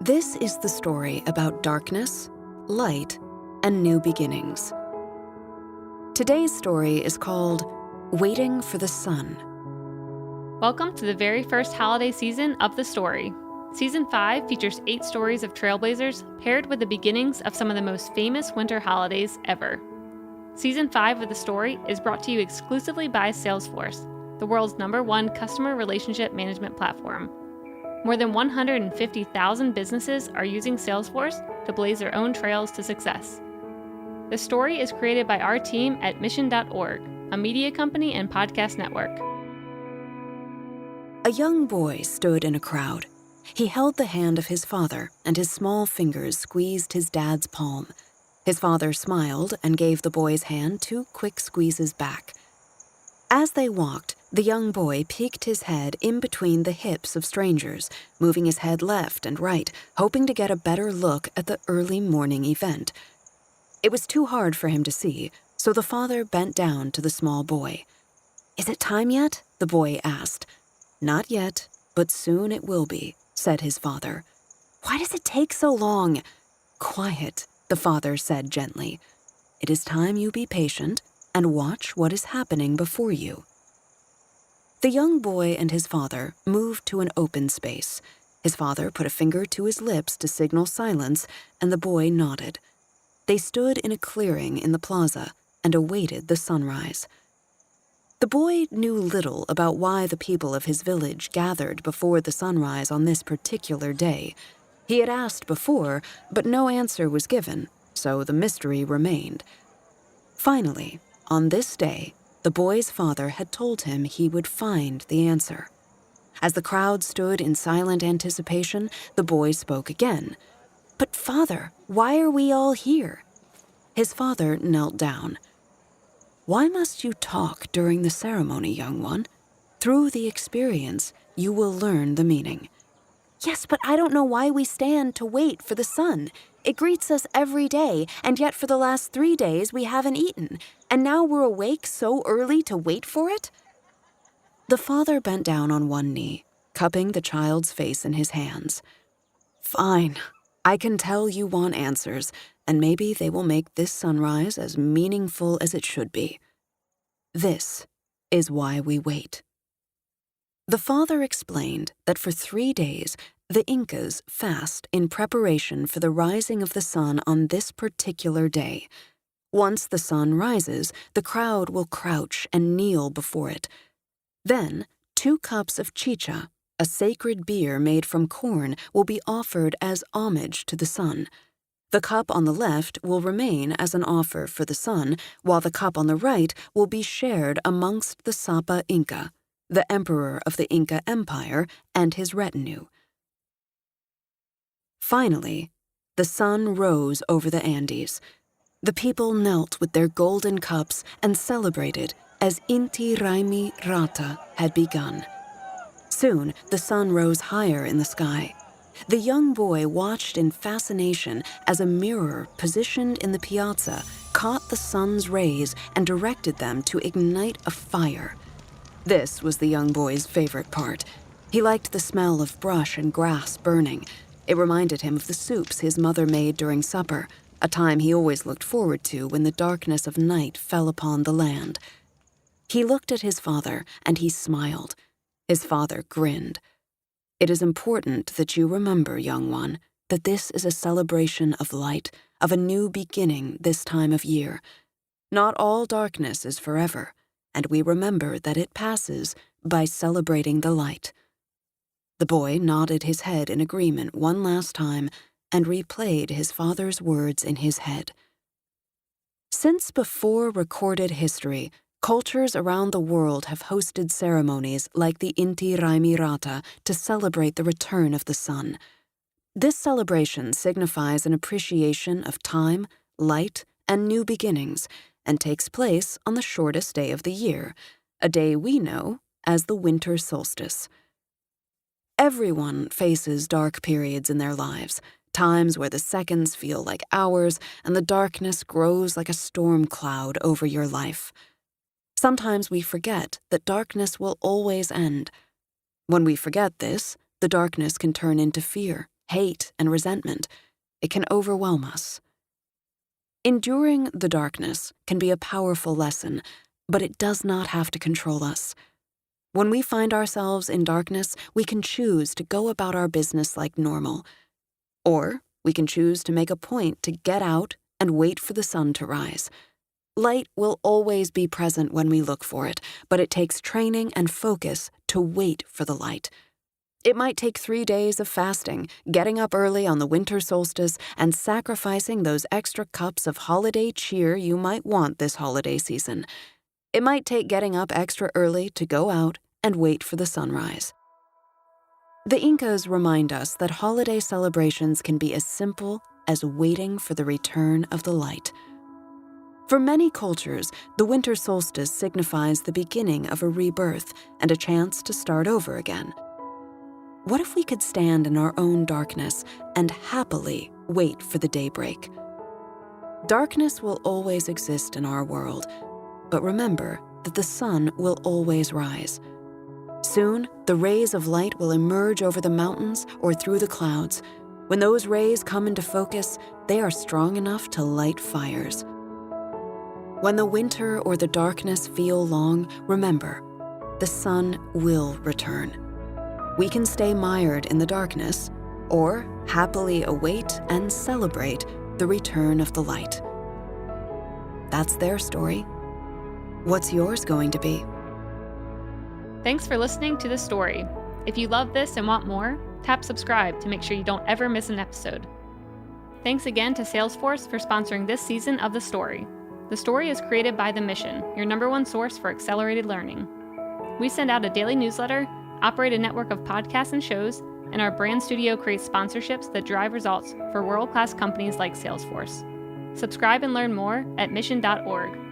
This is the story about darkness, light, and new beginnings. Today's story is called Waiting for the Sun. Welcome to the very first holiday season of The Story. Season 5 features 8 stories of trailblazers paired with the beginnings of some of the most famous winter holidays ever. Season 5 of The Story is brought to you exclusively by Salesforce, the world's #1 customer relationship management platform. More than 150,000 businesses are using Salesforce to blaze their own trails to success. The Story is created by our team at Mission.org, a media company and podcast network. A young boy stood in a crowd. He held the hand of his father, and his small fingers squeezed his dad's palm. His father smiled and gave the boy's hand 2 quick squeezes back. As they walked, the young boy peeked his head in between the hips of strangers, moving his head left and right, hoping to get a better look at the early morning event. It was too hard for him to see, so the father bent down to the small boy. "Is it time yet?" the boy asked. "Not yet, but soon it will be," said his father. "Why does it take so long?" "Quiet," the father said gently. "It is time you be patient and watch what is happening before you." The young boy and his father moved to an open space. His father put a finger to his lips to signal silence, and the boy nodded. They stood in a clearing in the plaza and awaited the sunrise. The boy knew little about why the people of his village gathered before the sunrise on this particular day. He had asked before, but no answer was given, so the mystery remained. Finally, on this day, the boy's father had told him he would find the answer. As the crowd stood in silent anticipation, the boy spoke again. "But father, why are we all here?" His father knelt down. "Why must you talk during the ceremony, young one? Through the experience, you will learn the meaning." "Yes, but I don't know why we stand to wait for the sun. It greets us every day, and yet for the last 3 days we haven't eaten, and now we're awake so early to wait for it?" The father bent down on one knee, cupping the child's face in his hands. "Fine. I can tell you want answers, and maybe they will make this sunrise as meaningful as it should be. This is why we wait." The father explained that for 3 days, the Incas fast in preparation for the rising of the sun on this particular day. Once the sun rises, the crowd will crouch and kneel before it. Then, 2 cups of chicha, a sacred beer made from corn, will be offered as homage to the sun. The cup on the left will remain as an offer for the sun, while the cup on the right will be shared amongst the Sapa Inca, the emperor of the Inca Empire, and his retinue. Finally, the sun rose over the Andes. The people knelt with their golden cups and celebrated as Inti Raymi Rata had begun. Soon, the sun rose higher in the sky. The young boy watched in fascination as a mirror positioned in the piazza caught the sun's rays and directed them to ignite a fire. This was the young boy's favorite part. He liked the smell of brush and grass burning. It reminded him of the soups his mother made during supper, a time he always looked forward to when the darkness of night fell upon the land. He looked at his father, and he smiled. His father grinned. "It is important that you remember, young one, that this is a celebration of light, of a new beginning this time of year. Not all darkness is forever, and we remember that it passes by celebrating the light." The boy nodded his head in agreement one last time and replayed his father's words in his head. Since before recorded history, cultures around the world have hosted ceremonies like the Inti Raymi Rata to celebrate the return of the sun. This celebration signifies an appreciation of time, light, and new beginnings, and takes place on the shortest day of the year, a day we know as the winter solstice. Everyone faces dark periods in their lives, times where the seconds feel like hours and the darkness grows like a storm cloud over your life. Sometimes we forget that darkness will always end. When we forget this, the darkness can turn into fear, hate, and resentment, it can overwhelm us. Enduring the darkness can be a powerful lesson, but it does not have to control us. When we find ourselves in darkness, we can choose to go about our business like normal. Or we can choose to make a point to get out and wait for the sun to rise. Light will always be present when we look for it, but it takes training and focus to wait for the light. It might take 3 days of fasting, getting up early on the winter solstice, and sacrificing those extra cups of holiday cheer you might want this holiday season. It might take getting up extra early to go out and wait for the sunrise. The Incas remind us that holiday celebrations can be as simple as waiting for the return of the light. For many cultures, the winter solstice signifies the beginning of a rebirth and a chance to start over again. What if we could stand in our own darkness and happily wait for the daybreak? Darkness will always exist in our world, but remember that the sun will always rise. Soon, the rays of light will emerge over the mountains or through the clouds. When those rays come into focus, they are strong enough to light fires. When the winter or the darkness feel long, remember, the sun will return. We can stay mired in the darkness, or happily await and celebrate the return of the light. That's their story. What's yours going to be? Thanks for listening to The Story. If you love this and want more, tap subscribe to make sure you don't ever miss an episode. Thanks again to Salesforce for sponsoring this season of The Story. The Story is created by The Mission, your #1 source for accelerated learning. We send out a daily newsletter, operate a network of podcasts and shows, and our brand studio creates sponsorships that drive results for world-class companies like Salesforce. Subscribe and learn more at mission.org.